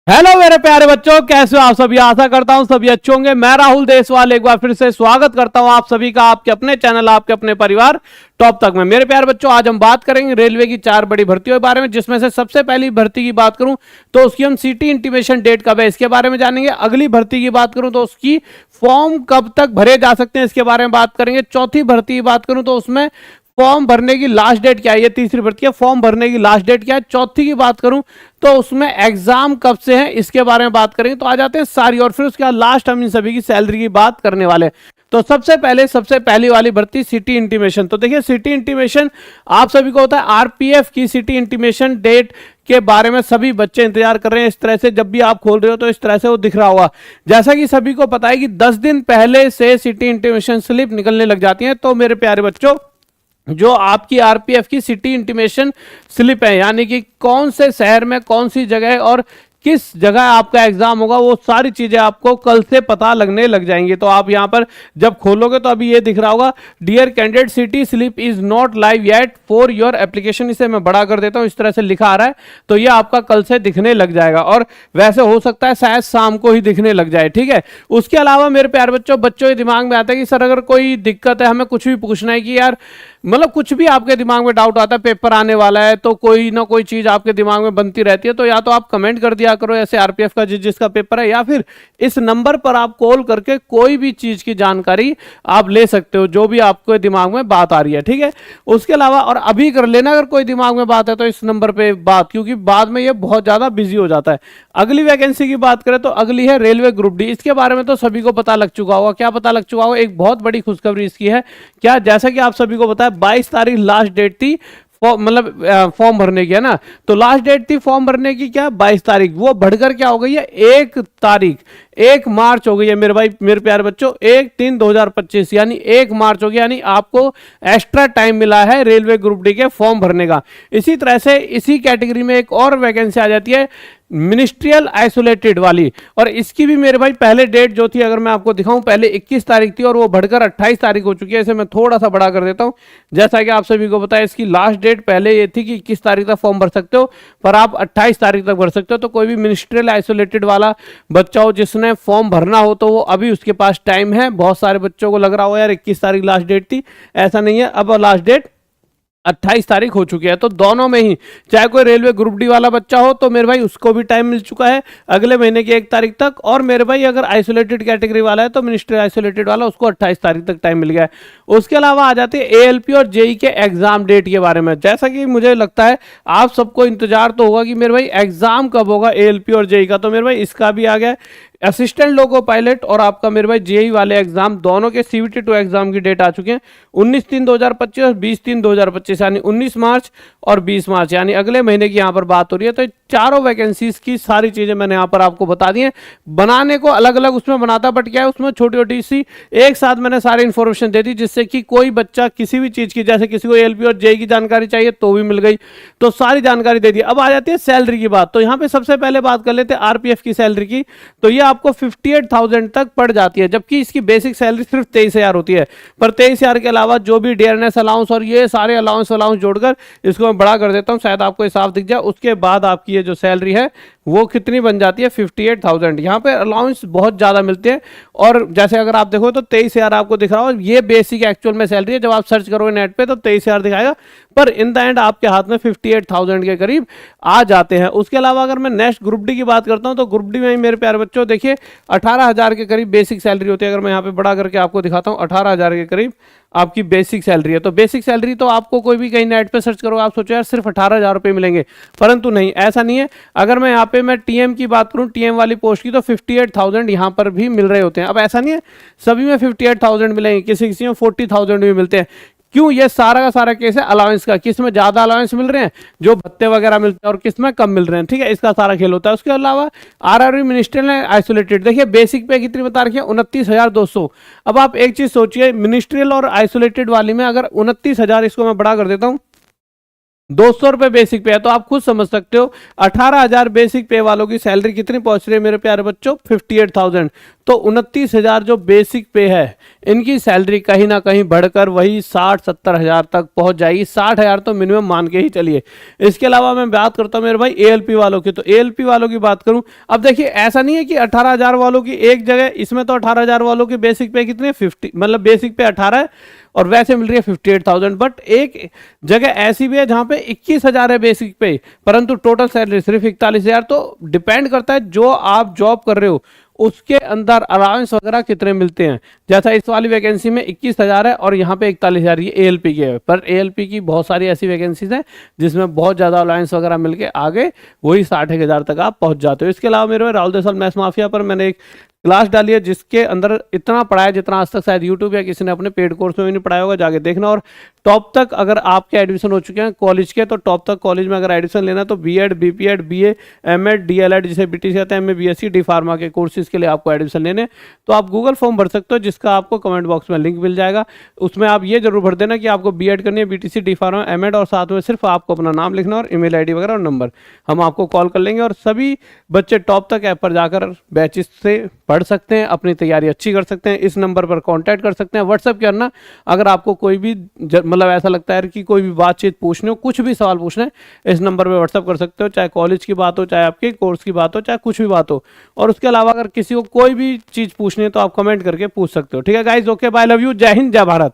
Hello मेरे प्यारे बच्चों, कैसे हो आप सभी। आशा करता हूं सभी अच्छे होंगे। मैं राहुल देसवाल एक बार फिर से स्वागत करता हूं आप सभी का आपके अपने चैनल, आपके अपने परिवार टॉप तक में। मेरे प्यारे बच्चों, आज हम बात करेंगे रेलवे की 4 बड़ी भर्तियों के बारे में, जिसमें से सबसे पहली भर्ती की बात करूं तो उसकी हम सिटी इंटीमेशन डेट कब है इसके बारे में जानेंगे। अगली भर्ती की बात करूं तो उसकी फॉर्म कब तक भरे जा सकते हैं इसके बारे में बात करेंगे। चौथी भर्ती की बात करूं तो उसमें फॉर्म भरने की लास्ट डेट क्या है। ये तीसरी भर्ती है, फॉर्म भरने की लास्ट डेट क्या है। चौथी की बात करूं तो उसमें एग्जाम कब से है इसके बारे में बात करेंगे। तो आ जाते हैं सारी, और फिर उसके बाद लास्ट हम इन सभी की सैलरी की बात करने वाले हैं। तो सबसे पहली वाली भर्ती सिटी इंटीमेशन। तो देखिए, सिटी इंटीमेशन आप सभी को होता है आरपीएफ की सिटी इंटीमेशन डेट के बारे में सभी बच्चे इंतजार कर रहे हैं। इस तरह से जब भी आप खोल रहे हो तो इस तरह से वो दिख रहा होगा। जैसा कि सभी को पता है कि 10 दिन पहले से सिटी इंटीमेशन स्लिप निकलने लग जाती है। तो मेरे प्यारे बच्चों, जो आपकी आरपीएफ की सिटी इंटीमेशन स्लिप है, यानी कि कौन से शहर में कौन सी जगह और किस जगह आपका एग्जाम होगा, वो सारी चीजें आपको कल से पता लगने लग जाएंगी। तो आप यहां पर जब खोलोगे तो अभी ये दिख रहा होगा, dear candidate city slip is not live yet for your application. इसे मैं बड़ा कर देता हूं, इस तरह से लिखा आ रहा है। तो ये आपका कल से दिखने लग जाएगा, और वैसे हो सकता है शायद शाम को ही दिखने लग जाए। ठीक है। उसके अलावा मेरे प्यारे बच्चों के दिमाग में आता है कि सर अगर कोई दिक्कत है, हमें कुछ भी पूछना है कि यार मतलब कुछ भी आपके दिमाग में डाउट आता है, पेपर आने वाला है तो कोई ना कोई चीज आपके दिमाग में बनती रहती है, तो या तो आप कमेंट कर दिया करो ऐसे आरपीएफ का जिसका पेपर है, या फिर इस नंबर पर आप कॉल करके कोई भी चीज की जानकारी आप ले सकते हो, जो भी आपके दिमाग में बात आ रही है। ठीक है। उसके अलावा और अभी कर लेना अगर कोई दिमाग में बात है तो इस नंबर पे बात, क्योंकि बाद में ये बहुत ज्यादा बिजी हो जाता है। अगली वैकेंसी की बात करें तो अगली है रेलवे ग्रुप डी। इसके बारे में तो सभी को पता लग चुका होगा। क्या पता लग चुका होगा? एक बहुत बड़ी खुशखबरी इसकी है। क्या? जैसा कि आप सभी को पता है 22 तारीख लास्ट डेट थी मतलब फॉर्म भरने की, है ना। तो लास्ट डेट थी फॉर्म भरने की क्या 22 तारीख, वो बढ़कर क्या हो गई है 1 तारीख, 1 मार्च हो गई है मेरे भाई, मेरे प्यारे बच्चों। 1/3/2025 यानी 1 मार्च हो गया, यानी आपको एक्स्ट्रा टाइम मिला है रेलवे ग्रुप डी के फॉर्म भरने का। इसी तरह से इसी कैटेगरी में एक और वैकेंसी आ जाती है मिनिस्ट्रियल आइसोलेटेड वाली, और इसकी भी मेरे भाई पहले डेट जो थी अगर मैं आपको दिखाऊं, पहले 21 तारीख थी और वो बढ़कर 28 तारीख हो चुकी है। इसे मैं थोड़ा सा बड़ा कर देता हूं। जैसा कि आप सभी को पता है इसकी लास्ट डेट पहले ये थी कि 21 तारीख तक फॉर्म भर सकते हो, पर आप 28 तारीख तक भर सकते हो। तो कोई भी मिनिस्ट्रियल आइसोलेटेड वाला बच्चा हो जिसने फॉर्म भरना हो तो वो अभी उसके पास टाइम है। बहुत सारे बच्चों को लग रहा हो यार 21 तारीख लास्ट डेट थी, ऐसा नहीं है, अब लास्ट डेट 28 तारीख हो चुकी है। तो दोनों में ही, चाहे कोई रेलवे ग्रुप डी वाला बच्चा हो तो मेरे भाई उसको भी टाइम मिल चुका है अगले महीने की 1 तारीख तक, और मेरे भाई अगर आइसोलेटेड कैटेगरी वाला है तो मिनिस्ट्री आइसोलेटेड वाला, उसको 28 तारीख तक टाइम मिल गया है। उसके अलावा आ जाते हैं एएलपी और जेई के एग्जाम डेट के बारे में। जैसा कि मुझे लगता है आप सबको इंतजार तो होगा कि मेरे भाई एग्जाम कब होगा एएलपी और जेई का। तो मेरे भाई इसका भी आ गया असिस्टेंट लोको पायलट और आपका मेरे भाई जेई वाले एग्जाम, दोनों के सीवीटी 2 एग्जाम की डेट आ चुके हैं 19/3/2025 और 20/3/2025, यानी 19 मार्च और 20 मार्च, यानी अगले महीने की यहाँ पर बात हो रही है। तो चारों वैकेंसीज की सारी चीजें मैंने यहाँ पर आपको बता दी हैं। बनाने को अलग अलग उसमें बनाता, बट क्या है उसमें छोटी छोटी सी एक साथ मैंने सारी इन्फॉर्मेशन दे दी, जिससे कि कोई बच्चा किसी भी चीज की, जैसे किसी को एएलपी और जेई की जानकारी चाहिए तो भी मिल गई, तो सारी जानकारी दे दी। अब आ जाती है सैलरी की बात। तो यहाँ पे सबसे पहले बात कर लेते हैं आरपीएफ की सैलरी की। तो ये आपको 58,000 तक पड़ जाती है, जबकि इसकी बेसिक सैलरी सिर्फ 23,000 होती है। पर 23,000 के अलावा जो भी डियरनेस अलाउंस और ये सारे अलाउंस जोड़कर इसको मैं बड़ा कर देता हूं, शायद आपको साफ दिख जाए। उसके बाद आपकी ये जो सैलरी है वो कितनी बन जाती है 58,000। यहाँ पे अलाउंस बहुत ज्यादा मिलते हैं, और जैसे अगर आप देखो तो 23,000 आपको दिख रहा हो, ये बेसिक एक्चुअल में सैलरी है। जब आप सर्च करोगे नेट पे तो 23,000 दिखाएगा, पर इन द एंड आपके हाथ में 58,000 के करीब आ जाते हैं। उसके अलावा अगर मैं नेक्स्ट ग्रुप डी की बात करता हूं तो ग्रुप डी में मेरे प्यारे बच्चों देखिए 18,000 के करीब बेसिक सैलरी होती है। अगर मैं यहाँ पे बड़ा करके आपको दिखाता हूँ, 18,000 के करीब आपकी बेसिक सैलरी है। तो बेसिक सैलरी तो आपको कोई भी कहीं नेट पे सर्च करोगे आप सोचो यार सिर्फ 18,000 रुपये मिलेंगे, परंतु नहीं, ऐसा नहीं है। अगर मैं यहाँ पे मैं टीएम की बात करूँ, टीएम वाली पोस्ट की, तो 58,000 यहाँ पर भी मिल रहे होते हैं। अब ऐसा नहीं है सभी में 58,000 मिलेंगे, किसी किसी में 40,000 भी मिलते हैं। क्यों? ये सारा का सारा केस है अलाउंस का, किस में ज्यादा अलाउंस मिल रहे हैं, जो भत्ते वगैरह मिलते हैं, और किस में कम मिल रहे हैं। ठीक है, इसका सारा खेल होता है। उसके अलावा आरआरबी मिनिस्ट्रियल आइसोलेटेड, देखिए बेसिक पे कितनी बता रखी है 29,200। अब आप एक चीज सोचिए, मिनिस्ट्रियल और आइसोलेटेड वाली में अगर 29,000, इसको मैं बड़ा कर देता हूं, 200 रुपए बेसिक पे है, तो आप खुद समझ सकते हो 18,000 बेसिक पे वालों की सैलरी कितनी पहुंच रही है मेरे प्यारे बच्चों, 58,000। तो 29,000 जो बेसिक पे है, इनकी सैलरी कहीं ना कहीं बढ़कर वही 60-70 हज़ार तक पहुंच जाएगी। 60,000 तो मिनिमम मान के ही चलिए। इसके अलावा मैं बात करता हूं मेरे भाई एएलपी वालों की, तो एएलपी वालों की बात करूं, अब देखिए ऐसा नहीं है कि 18,000 वालों की एक जगह, इसमें तो 18,000 वालों की बेसिक पे कितने 50, मतलब बेसिक पे 18 है और वैसे मिल रही है 58,000। बट एक जगह ऐसी भी है जहां पे 21,000 है बेसिक पे, परंतु टोटल सैलरी सिर्फ 41,000। तो डिपेंड करता है जो आप जॉब कर रहे हो उसके अंदर अलाउंस वगैरह कितने मिलते हैं। जैसा इस वाली वैकेंसी में 21,000 है और यहाँ पे 41,000 ये एएलपी की है, पर एएलपी की बहुत सारी ऐसी वैकेंसीज हैं जिसमें बहुत ज़्यादा अलाउंस वगैरह मिलके आगे वही 60,000 तक आप पहुंच जाते हो। इसके अलावा मेरे राहुल देसाल मैथ्स माफिया पर मैंने एक क्लास डाली है जिसके अंदर इतना पढ़ाया जितना आज तक शायद यूट्यूब या किसी ने अपने पेड कोर्स में भी नहीं पढ़ाया होगा, जाके देखना। और टॉप तक अगर आपके एडमिशन हो चुके हैं कॉलेज के, तो टॉप तक कॉलेज में अगर एडमिशन लेना तो BEd, BPEd, BA, MEd, DElEd जिसे बीटीसी कहते हैं, एमए, बीएससी, डी फार्मा के कोर्सेज के लिए आपको एडमिशन लेने, तो आप गूगल फॉर्म भर सकते हो जिसका आपको कमेंट बॉक्स में लिंक मिल जाएगा। उसमें आप ये जरूर भर देना कि आपको बीएड करनी है, बीटीसी, डी फार्मा, एमएड, और साथ में सिर्फ आपको अपना नाम लिखना और ईमेल आईडी वगैरह और नंबर, हम आपको कॉल कर लेंगे। और सभी बच्चे टॉप तक ऐप पर जाकर बैचेस से पढ़ सकते हैं, अपनी तैयारी अच्छी कर सकते हैं। इस नंबर पर कांटेक्ट कर सकते हैं, व्हाट्सएप करना अगर आपको कोई भी मतलब ऐसा लगता है कि कोई भी बातचीत पूछनी हो, कुछ भी सवाल पूछना है, इस नंबर पे व्हाट्सएप कर सकते हो, चाहे कॉलेज की बात हो, चाहे आपके कोर्स की बात हो, चाहे कुछ भी बात हो। और उसके अलावा अगर किसी को कोई भी चीज़ पूछनी है तो आप कमेंट करके पूछ सकते हो। ठीक है guys, okay, bye, love you, जय हिंद, जय भारत।